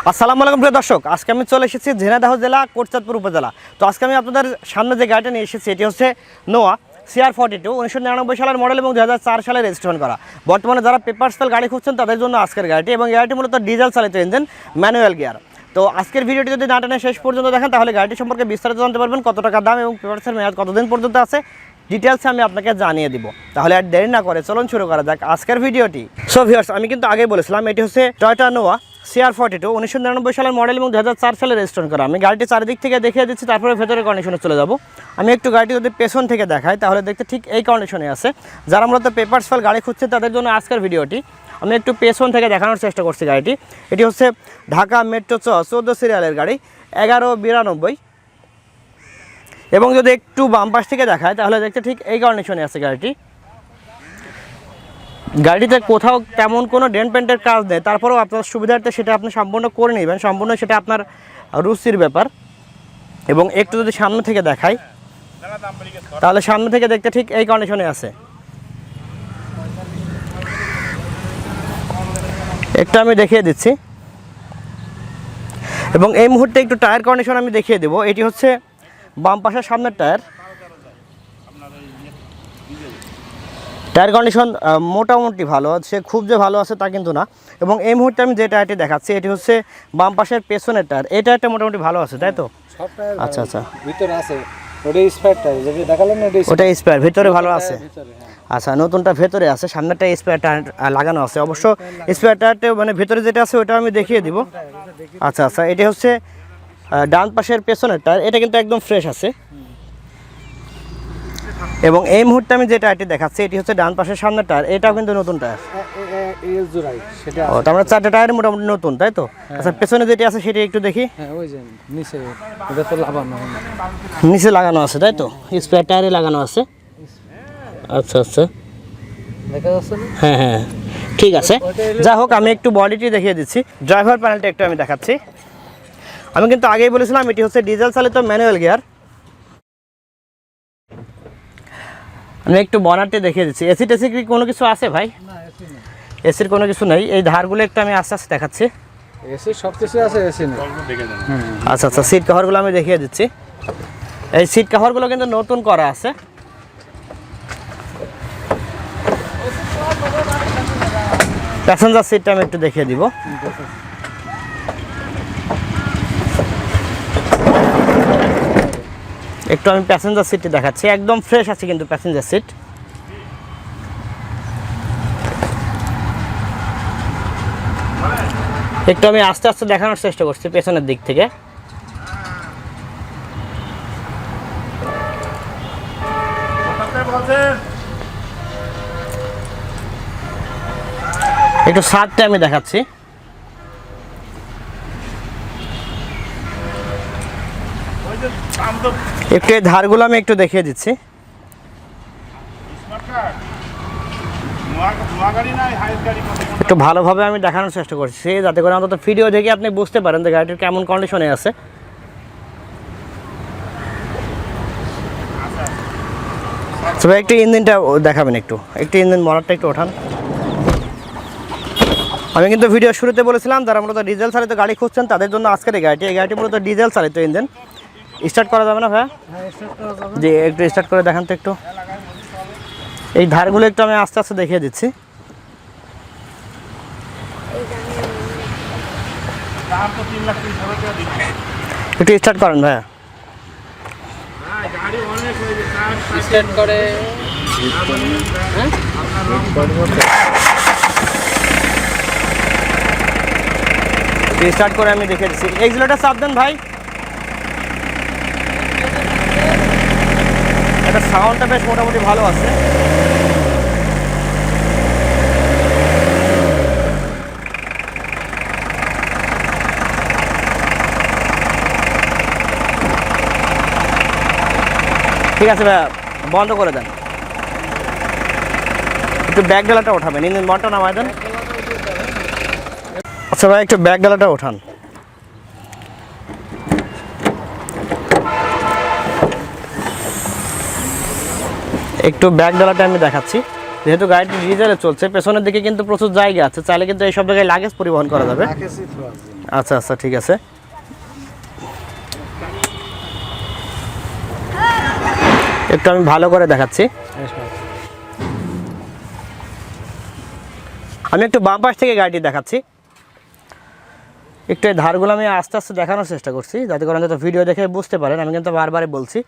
আসসালামু আলাইকুম প্রিয় দর্শক, আজকে আমি চলে এসেছি ঝিনাইদহ জেলা কোটচাঁদপুর উপজেলা। তো আজকে আমি আপনাদের সামনে যে গাড়িটা নিয়ে এসেছি এটি হচ্ছে নোয়া Cr42 1999 সালের মডেল এবং 2004 সালে রেজিস্ট্রেশন করা। বর্তমানে যারা পেপার সেল গাড়ি খুঁজছেন তাদের জন্য আজকের গাড়িটি, এবং গাড়িটি মূলত ডিজেল চালিত ইঞ্জিন, ম্যানুয়াল গিয়ার। তো আজকের ভিডিওটি যদি না টেনে শেষ পর্যন্ত দেখেন তাহলে গাড়িটি সম্পর্কে বিস্তারিত জানতে পারবেন, কত টাকা দাম এবং পেপার সেল মেয়াদ কতদিন পর্যন্ত আছে, ডিটেলসে আমি আপনাকে জানিয়ে দিব। তাহলে আর দেরি না করে চলুন শুরু করা যাক আজকের ভিডিওটি। সো ভিউয়ার্স, আমি কিন্তু আগেই বলেছিলাম এটি হচ্ছে টয়োটা নোয়া Cr42 1999 সালের মডেল এবং 2004 সালে রেজিস্ট্রেশন করা। আমি গাড়িটি চারিদিক থেকে দেখিয়ে দিচ্ছি, তারপরে ভেতরের কন্ডিশনে চলে যাব। আমি একটু গাড়িটি যদি পেছন থেকে দেখাই তাহলে দেখতে ঠিক এই কন্ডিশনে আছে। যারা মূলত পেপার সেল গাড়ি খুঁজছে তাদের জন্য আজকের ভিডিওটি। আমি একটু পেছন থেকে দেখানোর চেষ্টা করছি গাড়িটি। এটি হচ্ছে ঢাকা মেট্রো 14 সিরিয়ালের গাড়ি 1192, এবং যদি একটু বাম পাশ থেকে দেখায় তাহলে দেখতে ঠিক এই কন্ডিশনে আছে গাড়িটি। গাড়িতে কোথাও তেমন কোনো ডেন্ট পেন্টের কাজ নেই, তারপরেও আপনার সুবিধার্থে সেটা আপনি সম্পূর্ণ করে নেবেন, সম্পূর্ণ সেটা আপনার রুচির ব্যাপার। এবং একটু যদি সামনে থেকে দেখাই তাহলে সামনে থেকে দেখতে ঠিক এই কন্ডিশনে আছে। একটু আমি দেখিয়ে দিচ্ছি, এবং এই মুহূর্তে একটু টায়ার কন্ডিশন আমি দেখিয়ে দেবো। এটি হচ্ছে বাম পাশের সামনের টায়ার কন্ডিশন মোটামুটি ভালো আছে, খুব যে ভালো আছে তা কিন্তু না। এবং এই মুহূর্তে আমি যে টায়ারটি দেখাচ্ছি এটি হচ্ছে বাম পাশের পেছনের টায়ার। এই টায়ারটা মোটামুটি ভালো আছে, তাই তো? আচ্ছা আচ্ছা, ভিতরে আছে ওটা স্পেয়ার, ভিতরে ভালো আছে। আচ্ছা, নতুনটা ভেতরে আছে, সামনেরটা স্পেয়ার টায়ার লাগানো আছে। অবশ্য স্পেয়ার টায়ারটা মানে ভেতরে যেটা আছে ওটা আমি দেখিয়ে দিব। আচ্ছা আচ্ছা, এটি হচ্ছে ডান পাশের পেছনের টায়ার, এটা কিন্তু একদম ফ্রেশ আছে। এবং এই মুহূর্তে আমি যে টায়ারটি দেখাচ্ছি এটি হচ্ছে ডান পাশের সামনের টায়ার, এটাও কিন্তু নতুন টায়ার। ও, তার মানে চারটা টায়ার মোটামুটি নতুন, তাই তো? আচ্ছা, পেছনে যেটি আছে সেটি একটু দেখি। নিচে লাগানো আছে, তাই তো? স্পেয়ার টায়ারে লাগানো আছে। আচ্ছা আচ্ছা, হ্যাঁ হ্যাঁ, ঠিক আছে। যা হোক, আমি একটু বডিটি দেখিয়ে দিচ্ছি। ড্রাইভার প্যানেলটা একটু আমি দেখাচ্ছি। আমি কিন্তু আগেই বলেছিলাম এটি হচ্ছে ডিজেল চালিত ম্যানুয়াল গিয়ার। আমি একটু বনারটি দেখিয়ে দিচ্ছি। এসি টেসি কি কোনো কিছু আছে ভাই? এসির কোনো কিছু নেই। এই ধারগুলো একটু আমি আস্তে আস্তে দেখাচ্ছি। এসি সব কিছু আছে, এসি নেই। আচ্ছা আচ্ছা, সিট কভারগুলো আমি দেখিয়ে দিচ্ছি। এই সিট কভারগুলো কিন্তু নতুন করা আছে। প্যাসেঞ্জার সিটটা আমি একটু দেখিয়ে দিব। একটু আমি প্যাসেঞ্জার সিটটি দেখাচ্ছি, একদম ফ্রেশ আছে কিন্তু প্যাসেঞ্জার সিট। একটু আমি আস্তে আস্তে দেখানোর চেষ্টা করছি পেছনের দিক থেকে। একটু সাইডটা আমি দেখাচ্ছি। একটু এই ধারগুলো আমি একটু দেখিয়ে দিচ্ছি। একটু ভালোভাবে আমি দেখানোর চেষ্টা করছি যাতে করে অন্তত ভিডিও দেখে আপনি বুঝতে পারেন যে গাড়িটির কেমন কন্ডিশনে আছে। তবে একটু ইঞ্জিনটা দেখাবেন, একটু ইঞ্জিন মডারটা একটু ওঠান। আমি কিন্তু ভিডিও শুরুতে বলেছিলাম যারা মূলত ডিজেল চালিত গাড়ি খুঁজছেন তাদের জন্য আজকের এই গাড়িটি মূলত ডিজেল চালিত ইঞ্জিন। স্টার্ট করা যাবে না ভাইয়া? জি, একটু স্টার্ট করে দেখান তো একটু। এই ধারগুলো একটু আমি আস্তে আস্তে দেখিয়ে দিচ্ছি। একটু স্টার্ট করেন ভাইয়া। স্টার্ট করে স্টার্ট করে আমি দেখে দিচ্ছি। এক্সিলারেটর চাপ দেন ভাই। এটা সাউন্ডটা বেশ মোটামুটি ভালো আছে। ঠিক আছে ভাইয়া, বন্ধ করে দেন। একটু ব্যাক ডালাটা ওঠাবেন, ইঞ্জিন মোটরটা নামায় দেন। আচ্ছা ভাই, একটু ব্যাক ডালাটা ওঠান। একটু ব্যাক ডালাটা আমি দেখাচ্ছি। যেহেতু গাড়িটি ডিজেলে চলছে পেছনের দিকে কিন্তু প্রচুর জায়গা আছে, চাইলে কিন্তু এই সব জায়গায় লাগেজ পরিবহন করা যাবে। আচ্ছা আচ্ছা ঠিক আছে। একটু আমি ভালো করে দেখাচ্ছি। আমি একটু বাম পাশ থেকে গাড়িটি দেখাচ্ছি। একটু এই ধারগুলো আমি আস্তে আস্তে দেখানোর চেষ্টা করছি, যাতে করে অন্তত ভিডিও দেখে বুঝতে পারেন। আমি কিন্তু বারবারই বলছি।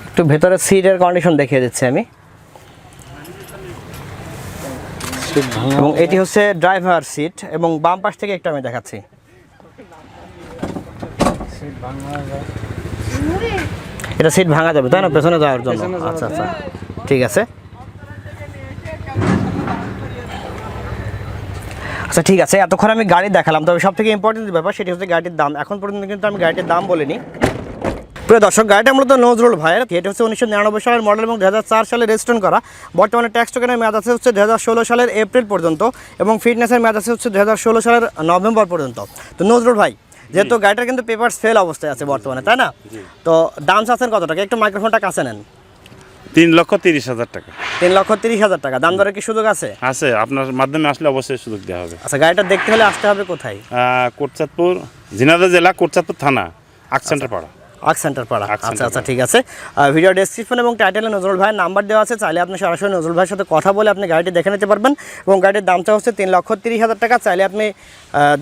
একটু ভেতরে সিটের কন্ডিশন দেখিয়ে দিচ্ছি আমি। এবং এটি হচ্ছে ড্রাইভার সিট, এবং বাম পাশ থেকে একটু আমি দেখাচ্ছি। এটা সিট ভাঙা যাবে তাই না, পেছনে যাওয়ার জন্য? আচ্ছা আচ্ছা ঠিক আছে। আচ্ছা ঠিক আছে, এতক্ষণ আমি গাড়ি দেখালাম, তবে সব থেকে ইম্পর্টেন্ট ব্যাপার সেটি হচ্ছে গাড়ির দাম। এখন পর্যন্ত কিন্তু আমি গাড়িটির দাম বলিনি। প্রিয় দর্শক, গাড়িটা মূলত নজরুল ভাইয়ের। এটা হচ্ছে 1999 সালের মডেল এবং 2004 সালে রেজিস্ট্রেশন করা। বর্তমানে ট্যাক্স টোকেনের মেয়াদ আছে হচ্ছে 2016 সালের এপ্রিল পর্যন্ত, এবং ফিটনেসের মেয়াদ আছে হচ্ছে 2016 সালের নভেম্বর পর্যন্ত। তো নজরুল ভাই, যেহেতু গাড়িটার কিন্তু পেপারস ফেল অবস্থায় আছে বর্তমানে, তাই না? তো দাম চাচ্ছেন কত টাকা? একটু মাইক্রোফোনটা কাছে নেন। 3,30,000 টাকা। 3,30,000 টাকা। দাম দরের কি সুযোগ আছে? আছে, আপনার মাধ্যমে আসলে অবশ্যই সুযোগ দেওয়া হবে। আচ্ছা, গাড়িটা দেখতে হলে আসতে হবে কোথায়? কোটচাঁদপুর, ঝিনাইদহ জেলা, কোটচাঁদপুর থানা, আক সেন্টার পাড়া। আক সেন্টার পাড়া। আচ্ছা আচ্ছা ঠিক আছে। ভিডিও ডেসক্রিপশন এবং টাইটেলে নজরুল ভাইয়ের নাম্বার দেওয়া আছে, চাইলে আপনি সরাসরি নজরুল ভাইয়ের সাথে কথা বলে আপনি গাড়িটি দেখে নিতে পারবেন। এবং গাড়ির দামটা হচ্ছে 3,30,000 টাকা। চাইলে আপনি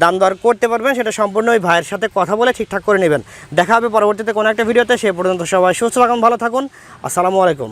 দাম দর করতে পারবেন, সেটা সম্পূর্ণ ওই ভাইয়ের সাথে কথা বলে ঠিকঠাক করে নেবেন। দেখা হবে পরবর্তীতে কোনো একটা ভিডিওতে। সে পর্যন্ত সবাই সুস্থ থাকুন, ভালো থাকুন। আসসালামু আলাইকুম।